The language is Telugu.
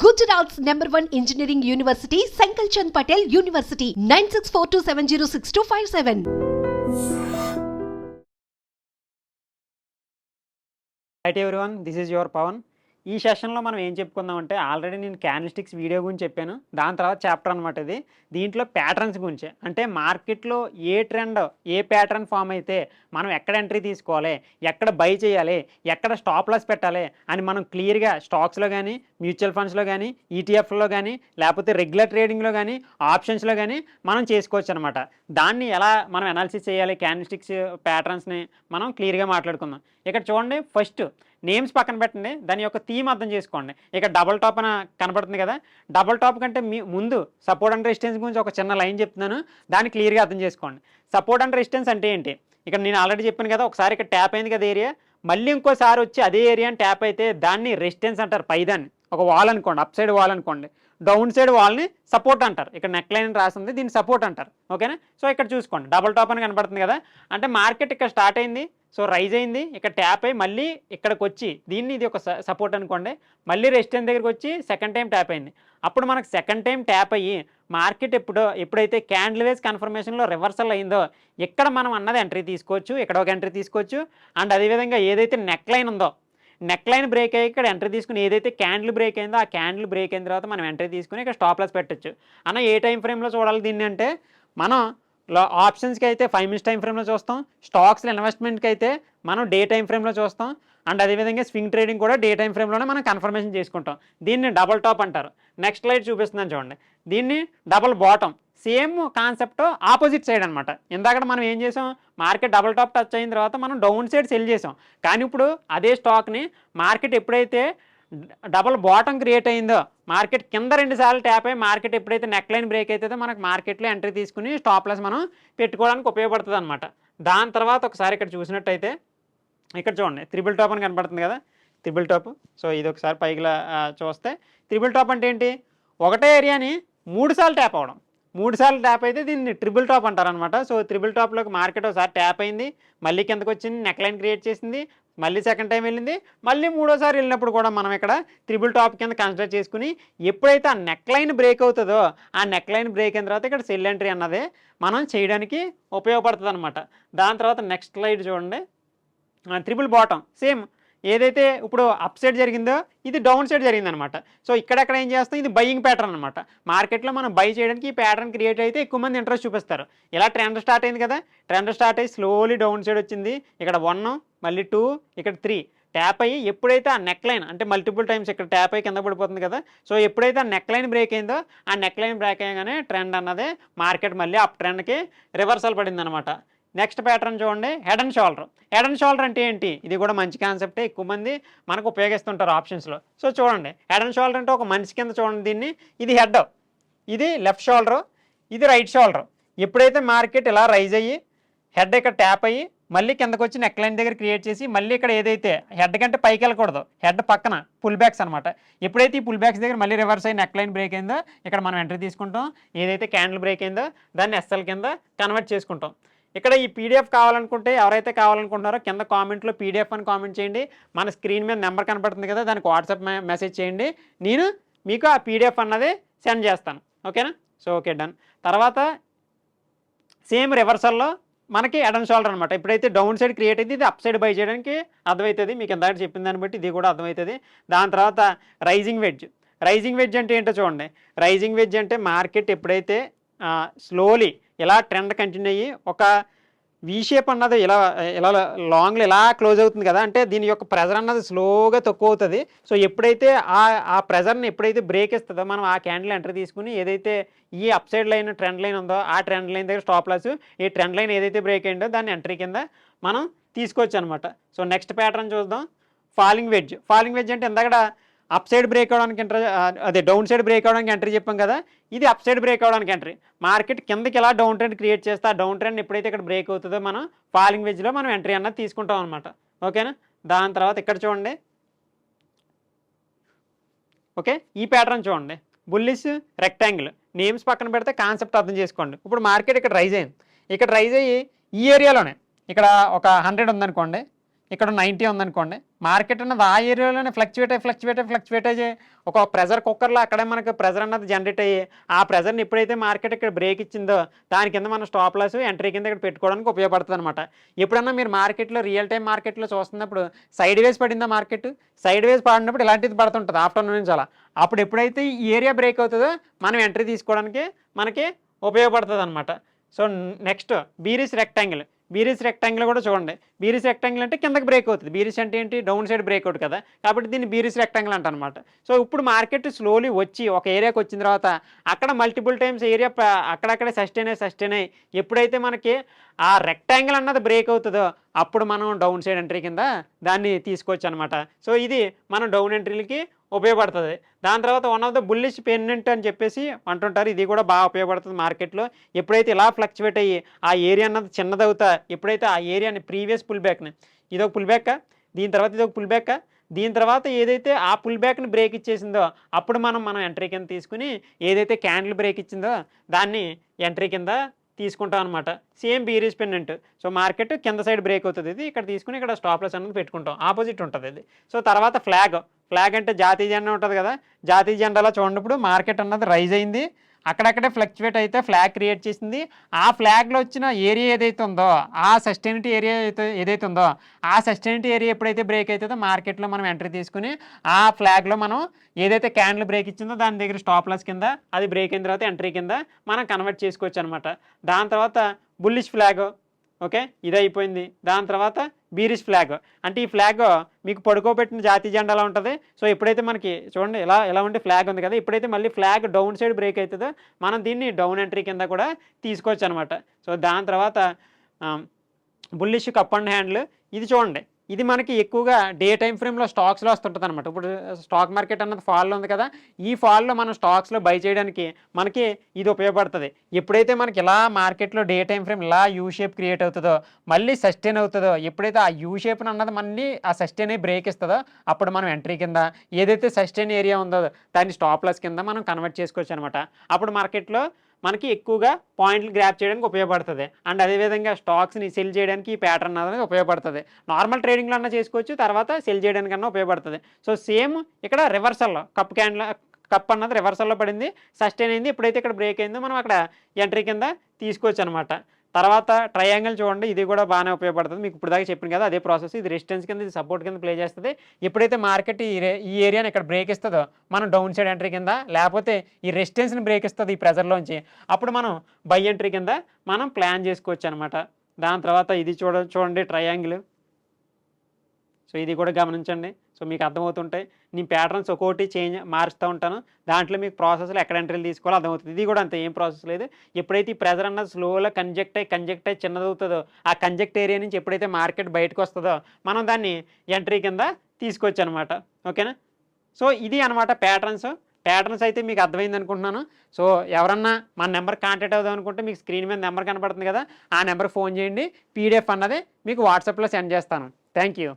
Gujarat's #1 engineering university, Sankalchand Patel University, 9642706257. Right everyone, this is your Pavan. ఈ సెషన్లో మనం ఏం చెప్పుకుందామంటే, ఆల్రెడీ నేను క్యాండిల్స్టిక్స్ వీడియో గురించి చెప్పాను. దాని తర్వాత చాప్టర్ అనమాట ఇది. దీంట్లో ప్యాటర్న్స్ గురించి, అంటే మార్కెట్లో ఏ ట్రెండ్, ఏ ప్యాటర్న్ ఫామ్ అయితే మనం ఎక్కడ ఎంట్రీ తీసుకోవాలి, ఎక్కడ బై చేయాలి, ఎక్కడ స్టాప్ లాస్ పెట్టాలి అని మనం క్లియర్గా స్టాక్స్లో కానీ, మ్యూచువల్ ఫండ్స్లో కానీ, ఈటీఎఫ్లో కానీ, లేకపోతే రెగ్యులర్ ట్రేడింగ్లో కానీ, ఆప్షన్స్లో కానీ మనం చేసుకోవచ్చు అనమాట. దాన్ని ఎలా మనం అనాలిసిస్ చేయాలి, క్యాండిల్స్టిక్స్ ప్యాటర్న్స్ని మనం క్లియర్గా మాట్లాడుకుందాం. ఇక్కడ చూడండి, ఫస్ట్ నేమ్స్ పక్కన పెట్టండి, దాని యొక్క థీమ్ అర్థం చేసుకోండి. ఇక్కడ డబుల్ టాప్ అని కనపడుతుంది కదా, డబుల్ టాప్ కంటే ముందు సపోర్ట్ అండ్ రెసిస్టెన్స్ గురించి ఒక చిన్న లైన్ చెప్తున్నాను, దాన్ని క్లియర్గా అర్థం చేసుకోండి. సపోర్ట్ అండ్ రెసిస్టెన్స్ అంటే ఏంటి? ఇక్కడ నేను ఆల్రెడీ చెప్పాను కదా, ఒకసారి ఇక్కడ ట్యాప్ అయింది కదా ఏరియా, మళ్ళీ ఇంకోసారి వచ్చి అదే ఏరియాని ట్యాప్ అయితే దాన్ని రెసిస్టెన్స్ అంటారు. పైదాన్ని ఒక వాల్ అనుకోండి, అప్ సైడ్ వాల్ అనుకోండి, డౌన్ సైడ్ వాల్ని సపోర్ట్ అంటారు. ఇక్కడ నెక్ లైన్ రాసింది, దీన్ని సపోర్ట్ అంటారు. ఓకేనా? సో ఇక్కడ చూసుకోండి, డబుల్ టాప్ అని కనపడుతుంది కదా, అంటే మార్కెట్ ఇక్కడ స్టార్ట్ అయింది, సో రైజ్ అయింది, ఇక్కడ ట్యాప్ అయ్యి మళ్ళీ ఇక్కడికి వచ్చి దీన్ని ఇది ఒక సపోర్ట్ అనుకోండి, మళ్ళీ రెసిస్టెన్స్ దగ్గరికి వచ్చి సెకండ్ టైం ట్యాప్ అయింది. అప్పుడు మనకు సెకండ్ టైం ట్యాప్ అయ్యి మార్కెట్ ఎప్పుడైతే క్యాండిల్ వేస్ కన్ఫర్మేషన్లో రివర్సల్ అయిందో ఇక్కడ మనం అన్నది ఎంట్రీ తీసుకోవచ్చు, ఇక్కడ ఒక ఎంట్రీ తీసుకోవచ్చు. అండ్ అదేవిధంగా ఏదైతే నెక్ లైన్ ఉందో, నెక్ లైన్ బ్రేక్ అయ్యి ఇక్కడ ఎంట్రీ తీసుకుని, ఏదైతే క్యాండిల్ బ్రేక్ అయిందో ఆ క్యాండిల్ బ్రేక్ అయిన తర్వాత మనం ఎంట్రీ తీసుకుని ఇక్కడ స్టాప్ లాస్ పెట్టచ్చు. అన్న ఏ టైం ఫ్రేమ్లో చూడాలి దీన్ని అంటే, మనం ఆప్షన్స్కి అయితే 5 minutes టైం ఫ్రేమ్లో చూస్తాం, స్టాక్స్లో ఇన్వెస్ట్మెంట్కి అయితే మనం డే టైం ఫ్రేమ్లో చూస్తాం, అండ్ అదేవిధంగా స్వింగ్ ట్రేడింగ్ కూడా డే టైం ఫ్రేమ్లోనే మనం కన్ఫర్మేషన్ చేసుకుంటాం. దీన్ని డబుల్ టాప్ అంటారు. నెక్స్ట్ లైట్ చూపిస్తున్నాను చూడండి, దీన్ని double bottom. Same concept opposite side అనమాట. ఇందాక మనం ఏం చేసాం, మార్కెట్ డబుల్ టాప్ టచ్ అయిన తర్వాత మనం డౌన్ సైడ్ సెల్ చేసాం. కానీ ఇప్పుడు అదే స్టాక్ని మార్కెట్ ఎప్పుడైతే డబుల్ బాటమ్ క్రియేట్ అయిందో, మార్కెట్ కింద 2 సార్లు ట్యాప్ అయ్యి మార్కెట్ ఎప్పుడైతే నెక్ లైన్ బ్రేక్ అవుతుందో మనకు మార్కెట్లో ఎంట్రీ తీసుకుని స్టాప్ లాస్ మనం పెట్టుకోవడానికి ఉపయోగపడుతుంది అనమాట. దాని తర్వాత ఒకసారి ఇక్కడ చూసినట్టయితే, ఇక్కడ చూడండి త్రిబుల్ టాప్ అని కనపడుతుంది కదా, త్రిబుల్ టాప్. సో ఇది ఒకసారి పైకి చూస్తే, త్రిబుల్ టాప్ అంటే ఏంటి, ఒకటే ఏరియాని 3 సార్లు ట్యాప్ అవ్వడం. 3 సార్లు ట్యాప్ అయితే దీన్ని ట్రిబుల్ టాప్ అంటారనమాట. సో త్రిబుల్ టాప్లోకి మార్కెట్ ఒకసారి ట్యాప్ అయింది, మళ్ళీ కిందకు వచ్చింది, నెక్ లైన్ క్రియేట్ చేసింది, మళ్ళీ సెకండ్ టైం వెళ్ళింది, మళ్ళీ మూడోసారి వెళ్ళినప్పుడు కూడా మనం ఇక్కడ ట్రిబుల్ టాప్ కింద కన్సిడర్ చేసుకుని, ఎప్పుడైతే ఆ నెక్ లైన్ బ్రేక్ అవుతుందో ఆ నెక్ లైన్ బ్రేక్ అయిన తర్వాత ఇక్కడ సెల్ ఎంట్రీ అన్నదే మనం చేయడానికి ఉపయోగపడుతుంది అనమాట. దాని తర్వాత నెక్స్ట్ స్లైడ్ చూడండి, ట్రిపుల్ బాటమ్. సేమ్ ఏదైతే ఇప్పుడు అప్ సైడ్ జరిగిందో ఇది డౌన్ సైడ్ జరిగిందనమాట. సో ఇక్కడెక్కడ ఏం చేస్తాం, ఇది బయింగ్ ప్యాటర్న్ అనమాట. మార్కెట్లో మనం బై చేయడానికి ఈ ప్యాటర్న్ క్రియేట్ అయితే ఎక్కువ మంది ఇంట్రెస్ట్ చూపిస్తారు. ఇలా ట్రెండ్ స్టార్ట్ అయింది కదా, ట్రెండ్ స్టార్ట్ అయ్యి స్లోలీ డౌన్ సైడ్ వచ్చింది, ఇక్కడ 1, మళ్ళీ 2, ఇక్కడ 3 ట్యాప్ అయ్యి ఎప్పుడైతే ఆ నెక్ లైన్ అంటే మల్టిపుల్ టైమ్స్ ఇక్కడ ట్యాప్ అయ్యి కింద పడిపోతుంది కదా, సో ఎప్పుడైతే ఆ నెక్ లైన్ బ్రేక్ అయిందో ఆ నెక్ లైన్ బ్రేక్ అయ్యగానే ట్రెండ్ అన్నదే మార్కెట్ మళ్ళీ అప్ ట్రెండ్కి రివర్సల్ పడింది అనమాట. నెక్స్ట్ ప్యాటర్న్ చూడండి, head and shoulder. Head and shoulder అంటే ఏంటి, ఇది కూడా మంచి కాన్సెప్టే, ఎక్కువ మంది మనకు ఉపయోగిస్తుంటారు ఆప్షన్స్లో. సో చూడండి, హెడ్ అండ్ షోల్డర్ అంటే ఒక మనిషి కింద చూడండి దీన్ని, ఇది హెడ్, ఇది లెఫ్ట్ షోల్డర్, ఇది రైట్ షోల్డర్. ఎప్పుడైతే మార్కెట్ ఇలా రైజ్ అయ్యి హెడ్ ఇక్కడ ట్యాప్ అయ్యి మళ్ళీ కిందకు వచ్చి నెక్ లైన్ దగ్గర క్రియేట్ చేసి మళ్ళీ ఇక్కడ ఏదైతే హెడ్ కంటే పైకి వెళ్ళకూడదు, హెడ్ పక్కన పుల్ బ్యాక్స్ అనమాట. ఎప్పుడైతే ఈ పుల్ బ్యాక్స్ దగ్గర మళ్ళీ రివర్స్ అయ్యి నెక్ లైన్ బ్రేక్ అయిందో ఇక్కడ మనం ఎంట్రీ తీసుకుంటాం, ఏదైతే క్యాండిల్ బ్రేక్ అయిందో దాన్ని ఎస్ఎల్ కింద కన్వర్ట్ చేసుకుంటాం. ఇక్కడ ఈ పీడిఎఫ్ కావాలనుకుంటే ఎవరైతే కావాలనుకుంటున్నారో కింద కామెంట్లో పీడిఎఫ్ అని కామెంట్ చేయండి, మన స్క్రీన్ మీద నెంబర్ కనపడుతుంది కదా, దానికి వాట్సాప్ మెసేజ్ చేయండి, నేను మీకు ఆ పీడిఎఫ్ అన్నది సెండ్ చేస్తాను. ఓకేనా? So okay, done. తర్వాత సేమ్ రివర్సల్లో మనకి హెడ్ అండ్ షోల్డర్ అనమాట. ఎప్పుడైతే డౌన్ సైడ్ క్రియేట్ అయింది, ఇది అప్ సైడ్ బై చేయడానికి అర్థమవుతుంది, మీకు ఇందాక చెప్పిన దాన్ని బట్టి ఇది కూడా అర్థమవుతుంది. దాని తర్వాత రైజింగ్ వెడ్జ్. రైజింగ్ వెడ్జ్ అంటే ఏంటో చూడండి, రైజింగ్ వెడ్జ్ అంటే మార్కెట్ ఎప్పుడైతే స్లోలీ ఇలా ట్రెండ్ కంటిన్యూ అయ్యి ఒక వీ షేప్ అన్నది ఇలా ఇలా లాంగ్లో ఇలా క్లోజ్ అవుతుంది కదా, అంటే దీని యొక్క ప్రెజర్ అన్నది స్లోగా తక్కువ అవుతుంది. సో ఎప్పుడైతే ఆ ప్రెజర్ని ఎప్పుడైతే బ్రేక్ ఇస్తుందో మనం ఆ క్యాండిల్ ఎంట్రీ తీసుకుని, ఏదైతే ఈ up side line trend line ఉందో ఆ ట్రెండ్ లైన్ దగ్గర స్టాప్ లాస్, ఈ ట్రెండ్ లైన్ ఏదైతే బ్రేక్ అయిందో దాన్ని ఎంట్రీ కింద మనం తీసుకోవచ్చు అనమాట. సో నెక్స్ట్ ప్యాటర్న్ చూద్దాం, ఫాలింగ్ వెడ్జ్. ఫాలింగ్ వెడ్జ్ అంటే ఇందాక అప్ సైడ్ బ్రేక్ అవడానికి అదే డౌన్ సైడ్ బ్రేక్ అవడానికి ఎంట్రీ చెప్పాం కదా, ఇది అప్ సైడ్ బ్రేక్ అవడానికి ఎంట్రీ. మార్కెట్ కిందకి ఇలా డౌన్ ట్రెండ్ క్రియేట్ చేస్తే ఆ డౌన్ ట్రెండ్ ఎప్పుడైతే ఇక్కడ బ్రేక్ అవుతుందో మనం ఫాలింగ్ వెడ్జ్లో మనం ఎంట్రీ అన్నది తీసుకుంటాం అనమాట. ఓకేనా? దాని తర్వాత ఇక్కడ చూడండి, ఓకే ఈ ప్యాటర్న్ చూడండి, బుల్లిష్ రెక్టాంగిల్. నేమ్స్ పక్కన పెడితే కాన్సెప్ట్ అర్థం చేసుకోండి. ఇప్పుడు మార్కెట్ ఇక్కడ రైజ్ అయింది, ఇక్కడ రైజ్ అయ్యి ఈ ఏరియాలోనే ఇక్కడ ఒక 100 ఉందనుకోండి, ఇక్కడ 90 ఉందనుకోండి, మార్కెట్ అన్నది ఆ ఏరియాలోనే ఫ్లక్చువేట్ అయ్యి ఒక ప్రెజర్ కుక్కర్లో అక్కడే మనకు ప్రెజర్ అన్నది జనరేట్ అయ్యి ఆ ప్రెజర్ని ఎప్పుడైతే మార్కెట్ ఇక్కడ బ్రేక్ ఇచ్చిందో దాని కింద మనం స్టాప్ లాస్ ఎంట్రీ కింద ఇక్కడ పెట్టుకోవడానికి ఉపయోగపడుతుంది అనమాట. ఎప్పుడన్నా మీరు మార్కెట్లో రియల్ టైం మార్కెట్లో చూస్తున్నప్పుడు సైడ్ వేస్ పడిందా మార్కెట్, సైడ్ వేస్ పడినప్పుడు ఇలాంటిది పడుతుంటుంది ఆఫ్టర్నూన్ నుంచి అలా. అప్పుడు ఎప్పుడైతే ఈ ఏరియా బ్రేక్ అవుతుందో మనం ఎంట్రీ తీసుకోవడానికి మనకి ఉపయోగపడుతుంది అనమాట. సో నెక్స్ట్ బీరిష్ రెక్టాంగిల్ కూడా చూడండి. బీరిష్ రెక్టాంగిల్ అంటే కిందకి బ్రేక్ అవుతుంది. బీరిష్ అంటే ఏంటి, డౌన్ సైడ్ బ్రేక్అవుట్ కదా, కాబట్టి దీన్ని బీరిష్ రెక్టాంగిల్ అంట అనమాట. సో ఇప్పుడు మార్కెట్ స్లోలీ వచ్చి ఒక ఏరియాకి వచ్చిన తర్వాత అక్కడ మల్టిపుల్ టైమ్స్ ఏరియా అక్కడక్కడే సస్టైన్ అయ్యి ఎప్పుడైతే మనకి ఆ రెక్టాంగిల్ అన్నది బ్రేక్ అవుతుందో అప్పుడు మనం డౌన్ సైడ్ ఎంట్రీ కింద దాన్ని తీసుకోవచ్చు అనమాట. సో ఇది మనం డౌన్ ఎంట్రీలకి ఉపయోగపడుతుంది. దాని తర్వాత one of the bullish pennant అని చెప్పేసి అంటుంటారు. ఇది కూడా బాగా ఉపయోగపడుతుంది మార్కెట్లో. ఎప్పుడైతే ఇలా ఫ్లక్చువేట్ అయ్యి ఆ ఏరియా అన్నది చిన్నదవుతా, ఎప్పుడైతే ఆ ఏరియాని ప్రీవియస్ పుల్ బ్యాక్ని, ఇదొక పుల్ బ్యాక్, దీని తర్వాత ఇదొక పుల్ బ్యాక్, దీని తర్వాత ఏదైతే ఆ పుల్ బ్యాక్ని బ్రేక్ ఇచ్చేసిందో అప్పుడు మనం ఎంట్రీ కింద తీసుకుని ఏదైతే క్యాండిల్ బ్రేక్ ఇచ్చిందో దాన్ని ఎంట్రీ కింద తీసుకుంటాం అనమాట. Same బీరిష్ pennant. సో మార్కెట్ కింద సైడ్ బ్రేక్ అవుతుంది, ఇది ఇక్కడ తీసుకుని ఇక్కడ స్టాప్ లాస్ అనేది పెట్టుకుంటాం, ఆపోజిట్ ఉంటుంది ఇది. సో తర్వాత ఫ్లాగ్ అంటే జాతీయ జెండా ఉంటుంది కదా, జాతీయ జెండాలో చూడప్పుడు మార్కెట్ అన్నది రైజ్ అయింది, అక్కడక్కడే ఫ్లక్చువేట్ అయితే ఫ్లాగ్ క్రియేట్ చేసింది. ఆ ఫ్లాగ్లో వచ్చిన ఏరియా ఏదైతే ఉందో ఆ సస్టైనిటీ ఏరియా ఏదైతే ఉందో ఆ సస్టైనిటీ ఏరియా ఎప్పుడైతే బ్రేక్ అవుతుందో మార్కెట్లో మనం ఎంట్రీ తీసుకుని ఆ ఫ్లాగ్లో మనం ఏదైతే క్యాండిల్ బ్రేక్ ఇచ్చిందో దాని దగ్గర స్టాప్ లాస్ కింద అది బ్రేక్ అయిన తర్వాత ఎంట్రీ కింద మనం కన్వర్ట్ చేసుకోవచ్చు అనమాట. దాని తర్వాత బుల్లిష్ ఫ్లాగ్, ఓకే, ఇది అయిపోయింది. దాని తర్వాత బీరిష్ ఫ్లాగ్ అంటే ఈ ఫ్లాగ్ మీకు పడుకోబెట్టిన జాతీయ జెండాలా ఉంటుంది. సో ఎప్పుడైతే మనకి చూడండి ఇలా ఉండి ఫ్లాగ్ ఉంది కదా, ఎప్పుడైతే మళ్ళీ ఫ్లాగ్ డౌన్ సైడ్ బ్రేక్ అవుతుందో మనం దీన్ని డౌన్ ఎంట్రీ కింద కూడా తీసుకోవచ్చు అనమాట. సో దాని తర్వాత బుల్లిష్ కప్ అండ్ హ్యాండిల్, ఇది చూడండి, ఇది మనకి ఎక్కువగా డే టైం ఫ్రేమ్లో స్టాక్స్లో వస్తుంటుంది అనమాట. ఇప్పుడు స్టాక్ మార్కెట్ అన్నది ఫాల్లో ఉంది కదా, ఈ ఫాల్లో మనం స్టాక్స్లో బై చేయడానికి మనకి ఇది ఉపయోగపడుతుంది. ఎప్పుడైతే మనకి ఇలా మార్కెట్లో డే టైం ఫ్రేమ్ ఇలా యూ షేప్ క్రియేట్ అవుతుందో మళ్ళీ సస్టైన్ అవుతుందో, ఎప్పుడైతే ఆ యూ షేప్ అన్నది మళ్ళీ ఆ సస్టైన్ అయ్యి బ్రేక్ ఇస్తుందో అప్పుడు మనం ఎంట్రీ కింద ఏదైతే సస్టైన్ ఏరియా ఉందో దాన్ని స్టాప్ లాస్ కింద మనం కన్వర్ట్ చేసుకోవచ్చు అనమాట. అప్పుడు మార్కెట్లో మనకి ఎక్కువగా పాయింట్లు గ్రాప్ చేయడానికి ఉపయోగపడుతుంది. అండ్ అదేవిధంగా స్టాక్స్ని సెల్ చేయడానికి ఈ ప్యాటర్న్ అనేది ఉపయోగపడుతుంది. నార్మల్ ట్రేడింగ్లో అన్నా చేసుకోవచ్చు, తర్వాత సెల్ చేయడానికన్నా ఉపయోగపడుతుంది. సో సేమ్ ఇక్కడ రివర్సల్లో కప్ అన్నది రివర్సల్లో పడింది, సస్టైన్ అయింది, ఎప్పుడైతే ఇక్కడ బ్రేక్ అయిందో మనం అక్కడ ఎంట్రీ కింద తీసుకోవచ్చు అనమాట. తర్వాత ట్రయాంగిల్ చూడండి, ఇది కూడా బాగానే ఉపయోగపడుతుంది. మీకు ఇప్పుడు దాకా చెప్పిన కదా అదే ప్రాసెస్. ఇది రెసిస్టెన్స్ కింద, ఇది సపోర్ట్ కింద ప్లే చేస్తుంది. ఎప్పుడైతే మార్కెట్ ఈ ఏరియాని ఇక్కడ బ్రేక్ ఇస్తుందో మనం డౌన్ సైడ్ ఎంట్రీ కింద, లేకపోతే ఈ రెసిస్టెన్స్ని బ్రేక్ ఇస్తుంది ఈ ప్రెజర్లోంచి, అప్పుడు మనం బై ఎంట్రీ కింద మనం ప్లాన్ చేసుకోవచ్చు అనమాట. దాని తర్వాత ఇది చూడండి ట్రయాంగిల్. సో ఇది కూడా గమనించండి. సో మీకు అర్థమవుతుంటాయి. నేను ప్యాటర్న్స్ ఒక్కోటి మారుస్తూ ఉంటాను, దాంట్లో మీకు ప్రాసెస్లో ఎక్కడ ఎంట్రీలు తీసుకోవాలో అర్థమవుతుంది. ఇది కూడా అంతే, ఏం ప్రాసెస్ లేదు. ఎప్పుడైతే ఈ ప్రెజర్ అన్నది స్లోగా కంజెక్ట్ అయ్యి చిన్నదవుతుందో ఆ కంజెక్ట్ ఏరియా నుంచి ఎప్పుడైతే మార్కెట్ బయటకు వస్తుందో మనం దాన్ని ఎంట్రీ కింద తీసుకోవచ్చు అనమాట. ఓకేనా? సో ఇది అనమాట ప్యాటర్న్స్ అయితే మీకు అర్థమైంది అనుకుంటున్నాను. సో ఎవరన్నా మన నెంబర్ కాంటాక్ట్ అవుదాం అనుకుంటే మీకు స్క్రీన్ మీద నెంబర్ కనపడుతుంది కదా, ఆ నెంబర్కి ఫోన్ చేయండి. పీడిఎఫ్ అన్నది మీకు వాట్సాప్లో సెండ్ చేస్తాను. Thank you.